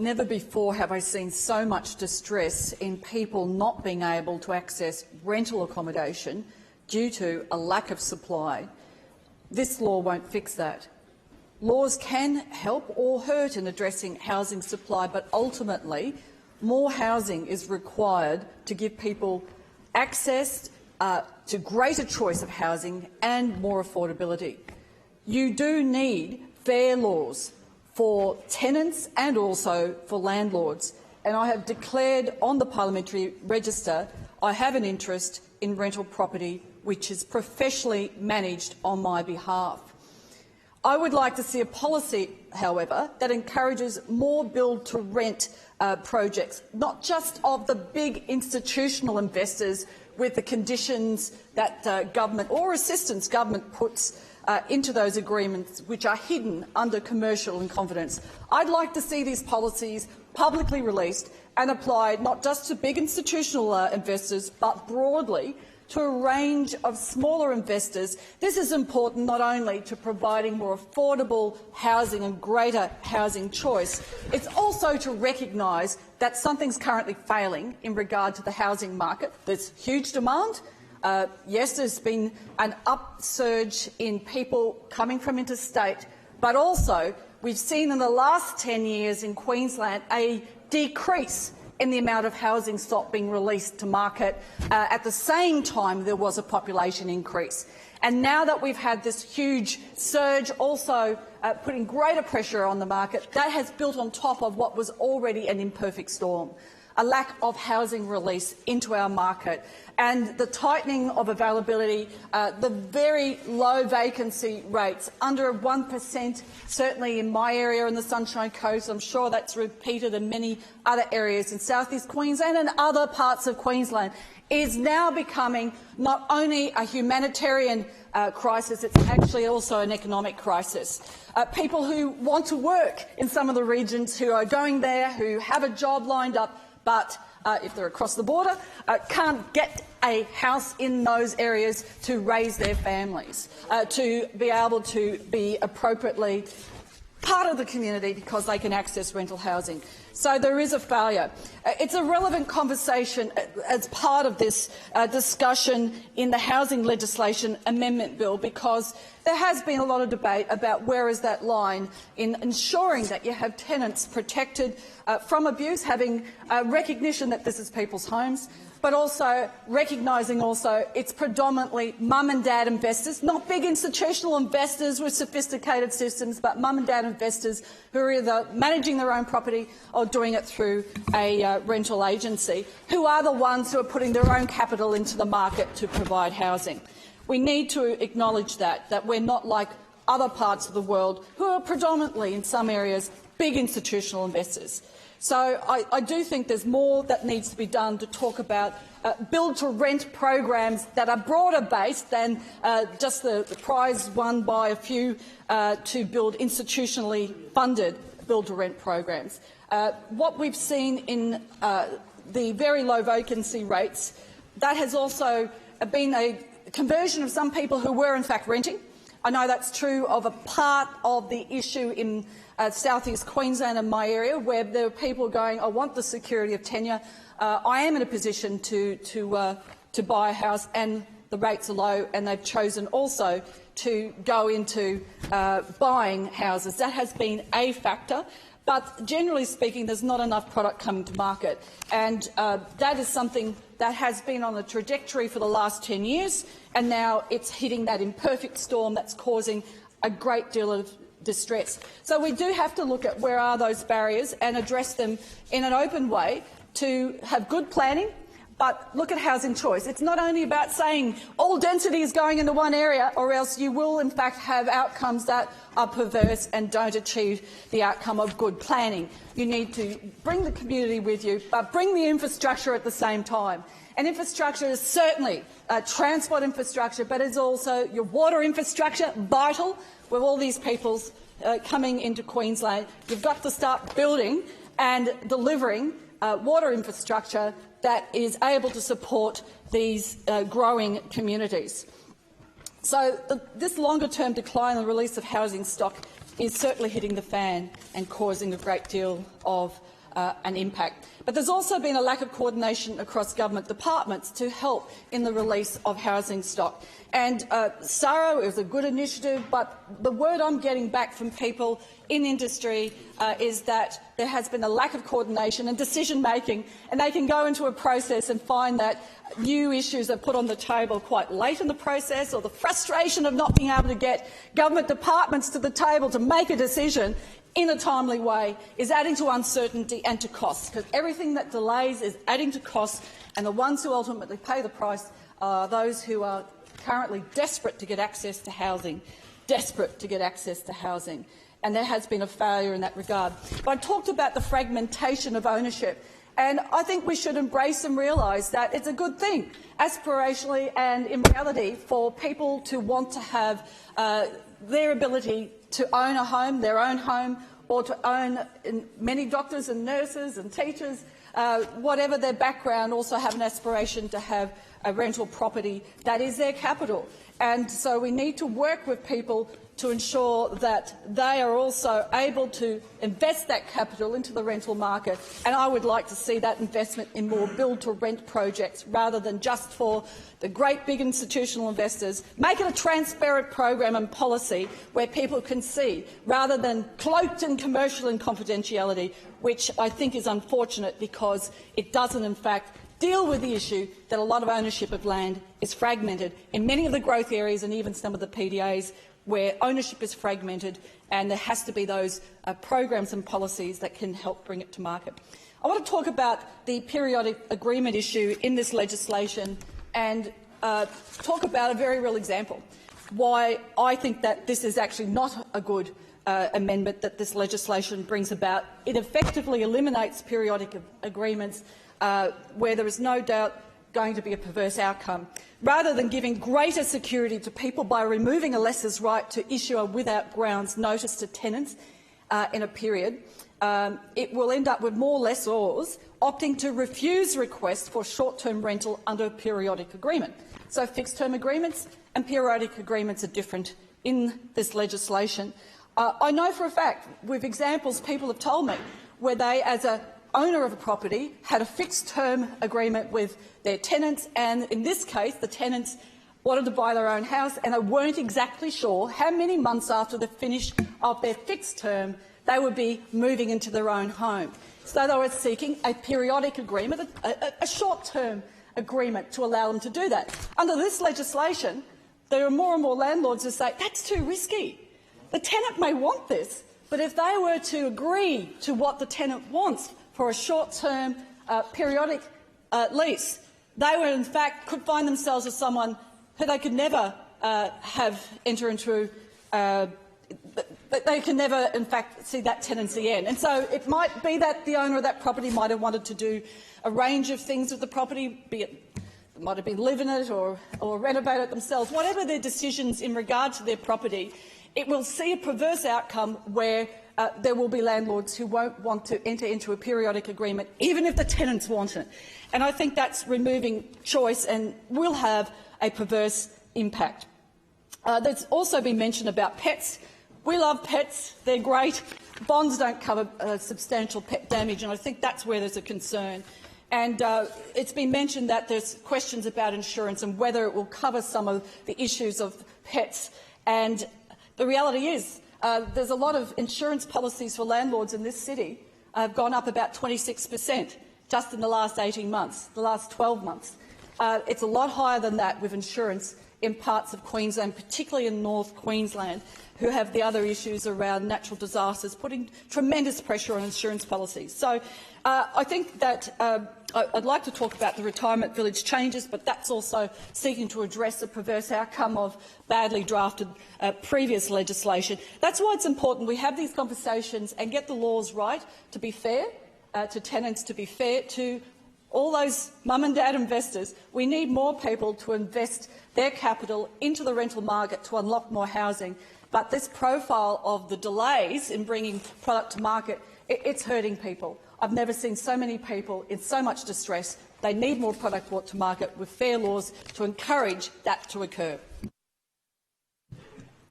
Never before have I seen so much distress in people not being able to access rental accommodation due to a lack of supply. This law won't fix that. Laws can help or hurt in addressing housing supply, but ultimately more housing is required to give people access to greater choice of housing and more affordability. You do need fair laws for tenants and also for landlords, and I have declared on the parliamentary register I have an interest in rental property which is professionally managed on my behalf. I would like to see a policy, however, that encourages more build-to-rent projects, not just of the big institutional investors with the conditions that government or assistance government puts into those agreements, which are hidden under commercial in confidence. I'd like to see these policies publicly released and applied not just to big institutional investors, but broadly to a range of smaller investors. This is important not only to providing more affordable housing and greater housing choice, it's also to recognise that something's currently failing in regard to the housing market. There's huge demand. Yes, there's been an upsurge in people coming from interstate, but also we've seen in the last 10 years in Queensland a decrease in the amount of housing stock being released to market. At the same time, there was a population increase. And now that we've had this huge surge also putting greater pressure on the market, that has built on top of what was already an imperfect storm. A lack of housing release into our market and the tightening of availability, the very low vacancy rates, under 1%, certainly in my area in the Sunshine Coast. I'm sure that's repeated in many other areas in South East Queensland and other parts of Queensland, is now becoming not only a humanitarian crisis, it's actually also an economic crisis. People who want to work in some of the regions, who are going there, who have a job lined up, but if they're across the border, can't get a house in those areas to raise their families, to be able to be appropriately part of the community because they can access rental housing. So there is a failure. It's a relevant conversation as part of this discussion in the Housing Legislation Amendment Bill, because there has been a lot of debate about where is that line in ensuring that you have tenants protected from abuse, having recognition that this is people's homes, but also recognising it's predominantly mum and dad investors, not big institutional investors with sophisticated systems, but mum and dad investors who are either managing their own property or doing it through a rental agency, who are the ones who are putting their own capital into the market to provide housing. We need to acknowledge that we're not like other parts of the world who are predominantly, in some areas, big institutional investors. So I do think there's more that needs to be done to talk about build-to-rent programs that are broader-based than just the prize won by a few to build institutionally funded build-to-rent programs. What we've seen in the very low vacancy rates, that has also been a conversion of some people who were in fact renting. I know that's true of a part of the issue in South East Queensland and my area, where there are people going, I want the security of tenure. I am in a position to buy a house and the rates are low, and they've chosen also to go into buying houses. That has been a factor. But generally speaking, there's not enough product coming to market, and that is something that has been on a trajectory for the last 10 years, and now it's hitting that imperfect storm that's causing a great deal of distress. So we do have to look at where are those barriers and address them in an open way to have good planning, but look at housing choice. It's not only about saying all density is going into one area, or else you will in fact have outcomes that are perverse and don't achieve the outcome of good planning. You need to bring the community with you, but bring the infrastructure at the same time. And infrastructure is certainly transport infrastructure, but it's also your water infrastructure, vital. With all these people coming into Queensland, you've got to start building and delivering water infrastructure that is able to support these growing communities. So this longer-term decline in the release of housing stock is certainly hitting the fan and causing a great deal of an impact. But there's also been a lack of coordination across government departments to help in the release of housing stock. And SARO is a good initiative, but the word I'm getting back from people in industry is that there has been a lack of coordination and decision-making, and they can go into a process and find that new issues are put on the table quite late in the process, or the frustration of not being able to get government departments to the table to make a decision in a timely way is adding to uncertainty and to costs, because everything that delays is adding to costs, and the ones who ultimately pay the price are those who are currently desperate to get access to housing, and there has been a failure in that regard. But I talked about the fragmentation of ownership, and I think we should embrace and realise that it's a good thing, aspirationally and in reality, for people to want to have their ability to own a home, their own home, or to own many doctors and nurses and teachers, whatever their background, also have an aspiration to have a rental property that is their capital. And so we need to work with people to ensure that they are also able to invest that capital into the rental market. And I would like to see that investment in more build-to-rent projects rather than just for the great big institutional investors. Make it a transparent program and policy where people can see, rather than cloaked in commercial and confidentiality, which I think is unfortunate because it doesn't, in fact, deal with the issue that a lot of ownership of land is fragmented in many of the growth areas and even some of the PDAs, where ownership is fragmented, and there has to be those programs and policies that can help bring it to market. I want to talk about the periodic agreement issue in this legislation and talk about a very real example why I think that this is actually not a good amendment that this legislation brings about. It effectively eliminates periodic agreements where there is no doubt going to be a perverse outcome. Rather than giving greater security to people by removing a lessor's right to issue a without grounds notice to tenants in a period, it will end up with more lessors opting to refuse requests for short-term rental under a periodic agreement. So fixed-term agreements and periodic agreements are different in this legislation. I know for a fact, with examples people have told me, where they, as a owner of a property, had a fixed-term agreement with their tenants, and in this case the tenants wanted to buy their own house and they weren't exactly sure how many months after the finish of their fixed term they would be moving into their own home. So they were seeking a periodic agreement, a short-term agreement to allow them to do that. Under this legislation, there are more and more landlords who say, that's too risky. The tenant may want this, but if they were to agree to what the tenant wants for a short-term periodic lease, they would in fact could find themselves as someone who they could never enter into. They can never, in fact, see that tenancy end. And so it might be that the owner of that property might have wanted to do a range of things with the property, be it they might have been live in it or renovate it themselves. Whatever their decisions in regard to their property, it will see a perverse outcome where there will be landlords who won't want to enter into a periodic agreement, even if the tenants want it. And I think that's removing choice and will have a perverse impact. There's also been mention about pets. We love pets. They're great. Bonds don't cover substantial pet damage, and I think that's where there's a concern. And it's been mentioned that there's questions about insurance and whether it will cover some of the issues of pets. And the reality is there's a lot of insurance policies for landlords in this city have gone up about 26% just in the last 18 months, the last 12 months. It's a lot higher than that with insurance in parts of Queensland, particularly in North Queensland, who have the other issues around natural disasters, putting tremendous pressure on insurance policies. So I think that I'd like to talk about the retirement village changes, but that's also seeking to address the perverse outcome of badly drafted previous legislation. That's why it's important we have these conversations and get the laws right to be fair to tenants, to be fair to all those mum and dad investors. We need more people to invest their capital into the rental market to unlock more housing. But this profile of the delays in bringing product to market, it's hurting people. I've never seen so many people in so much distress. They need more product brought to market with fair laws to encourage that to occur.